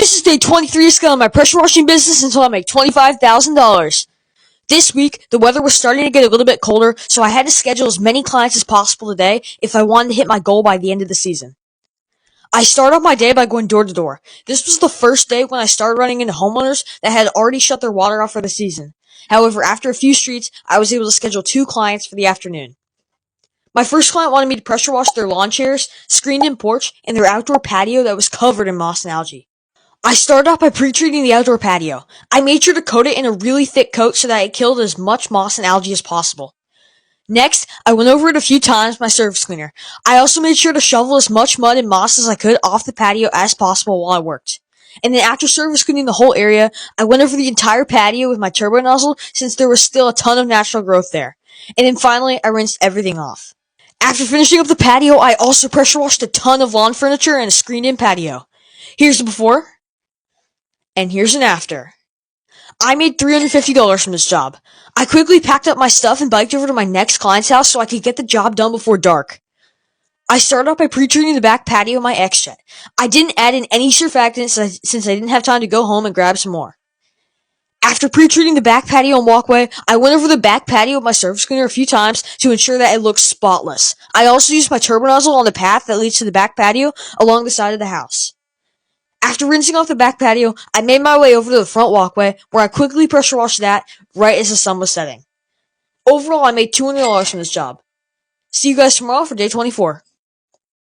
This is day 23 of scaling my pressure washing business until I make $25,000. This week, the weather was starting to get a little bit colder, so I had to schedule as many clients as possible today if I wanted to hit my goal by the end of the season. I started off my day by going door to door. This was the first day when I started running into homeowners that had already shut their water off for the season. However, after a few streets, I was able to schedule 2 clients for the afternoon. My first client wanted me to pressure wash their lawn chairs, screened-in porch, and their outdoor patio that was covered in moss and algae. I started off by pre-treating the outdoor patio. I made sure to coat it in a really thick coat so that it killed as much moss and algae as possible. Next, I went over it a few times with my surface cleaner. I also made sure to shovel as much mud and moss as I could off the patio as possible while I worked. And then after surface cleaning the whole area, I went over the entire patio with my turbo nozzle since there was still a ton of natural growth there. And then finally, I rinsed everything off. After finishing up the patio, I also pressure washed a ton of lawn furniture and a screened-in patio. Here's the before. And here's an after. I made $350 from this job. I quickly packed up my stuff and biked over to my next client's house so I could get the job done before dark. I started off by pre-treating the back patio of my X-Jet. I didn't add in any surfactants since I didn't have time to go home and grab some more. After pre-treating the back patio and walkway, I went over the back patio with my surface cleaner a few times to ensure that it looked spotless. I also used my turbo nozzle on the path that leads to the back patio along the side of the house. After rinsing off the back patio, I made my way over to the front walkway, where I quickly pressure washed that right as the sun was setting. Overall, I made $200 from this job. See you guys tomorrow for day 24.